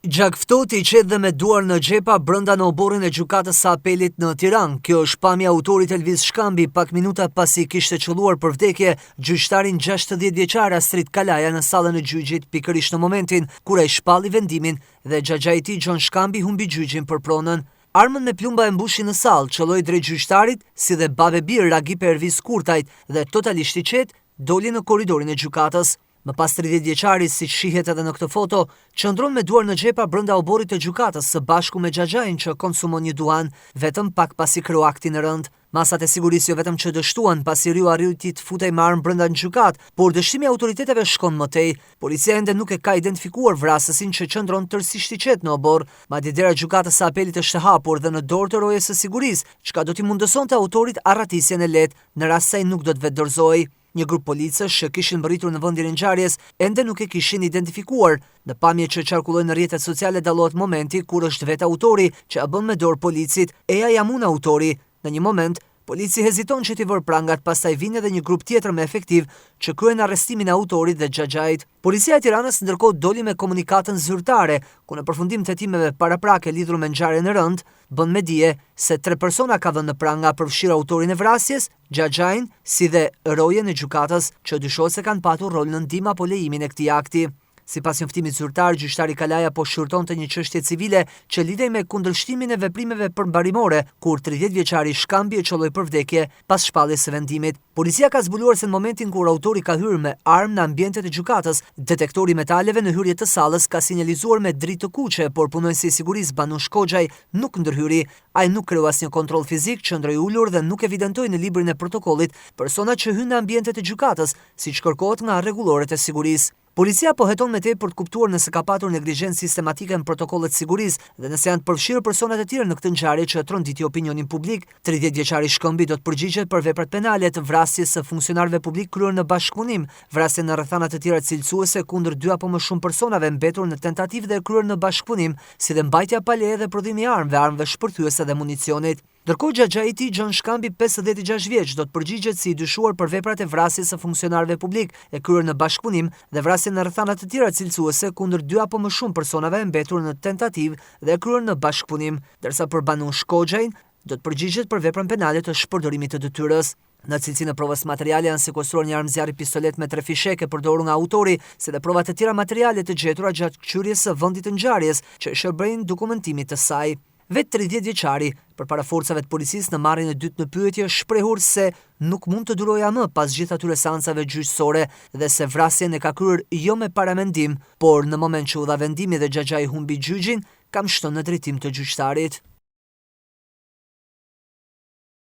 Gjak Ftoti i qet dhe me duar në xhepa brenda në oborrin e gjykatës së apelit në Tiranë. Kjo është pamja e autorit Elvis Shkambi pak minuta pasi kishte qelluar për vdekje gjyqtarin 60 vjeçar Astrid Kalaja në sallën e gjyqit pikërisht në momentin kur ai shpalli vendimin dhe xhaxha i tij John Shkambi humbi gjyqin për pronën. Armën me plumba e mbushi në sallë, qelloi drejt gjyqtarit, si dhe babe bir Ragi Perviz Kurtajt dhe totalisht i qet doli në korridorin e gjykatës. Më pas 30 vjeçari, si shihet edhe në këtë foto, qëndron me duar në xhepa brenda oborrit të gjykatës së bashku me xhaxhain që konsumon një duan, vetëm pak pasi kreu aktin e rënd. Masat e sigurisë jo vetëm që dështuan pasi riu arriti të futej me armë brenda në gjykatë, por dështimi i autoriteteve shkon më tej. Policia ende nuk e ka identifikuar vrasësin që qëndron tërësisht i qetë në obor, madje dera e gjykatës së apelit është e hapur dhe në dorë të rojes së sigurisë, çka do t'i mundësonte autorit arratisjen e lehtë në rast se ai nuk do të vetë dorëzohej. Një grup policësh që kishin mbërritur në vendin e ngjarjes ende nuk e kishin identifikuar. Në pamje që qarkullojnë në rrjetet sociale dallohet momenti kur është vetë autori që e bën me dorë policit, eja jam unë autori. Në një moment, polici heziton që t'i vërë prangat, pastaj vjen edhe një grup tjetër me efektiv që kryen arrestimin e autorit dhe xhaxhait. Policia e Tiranës ndërkohë doli me komunikatën zyrtare, ku në përfundim të hetimeve paraprake lidhur me ngjarjen e rënd, bën me dije se 3 persona ka dhënë në pranga përfshirë autorin e vrasjes, xhaxhain, si dhe rojen e gjykatës, që dyshohet se kanë patur rol në ndihmë apo lejimin e këtij akti. Sipas njoftimit zyrtar, gjyqtari Kalaja po shqyrtonte një çështje civile që lidhej me kundërshtimin e veprimeve përmbarimore, kur 30 vjeçari Shkambi e qolloi për vdekje pas shpalljes së vendimit. Policia ka zbuluar se në momentin kur autori ka hyrë me armë në ambientet e gjykatës, detektori metaleve në hyrje të sallës ka sinjalizuar me dritë të kuqe, por punonjësi i sigurisë Banush Koxhaj nuk ndërhyri. Ai nuk kreu asnjë kontroll fizik, qëndroi ulur dhe nuk evidentoi në librin e protokollit persona që hynë në ambientet e gjykatës, siç kërkohet nga rregulloret e sigurisë. Policia po heton me tej për të kuptuar nëse ka patur neglizhencë sistematike në protokollet sigurisë dhe nëse janë të përfshirë persona të tjerë në këtë ngjarje që tronditi opinionin publik. 30 vjeçari Shkambi do të përgjigjet për veprat penale të vrasjes së funksionarëve publik kryer në bashkëpunim, vrasje në rrethana të tjera cilësuese kundër 2 apo më shumë personave mbetur në tentativë dhe kryer në bashkëpunim, si dhe mbajtja pa leje dhe prodhimi i armëve shpërthyese dhe municionit. Ndërkohë xhaxhai i tij John Shkambi, 56 vjeç, do të përgjigjet si i dyshuar për veprat e vrasjes së funksionarëve publik e kryer në bashkëpunim dhe vrasje në rrethana të tjera cilësuese kundër 2 apo më shumë personave mbetur në tentativë dhe kryer në bashkëpunim, ndërsa për Banush Koxhajin do të përgjigjet për veprën penale të shpërdorimit të detyrës. Në cilësinë e provës materiale janë sekuestruar një armë zjarri pistolet me 3 fishek e përdorur nga autori, si dhe prova të tjera materiale të gjetura gjatë kçyrjes së vendit të ngjarjes, që shërbejnë dokumentimit të saj. Vetë 30 vjeçari, përpara forcave të policisë në marrjen e dytë në pyetje, shprehur se nuk mund të durojë më pas gjithë atyre seancave gjyqësore dhe se vrasjen e ka kryer jo me paramendim, por në moment që u dha vendimi dhe xhaxhai humbi gjyqin, kam shton në drejtim të gjyqtarit.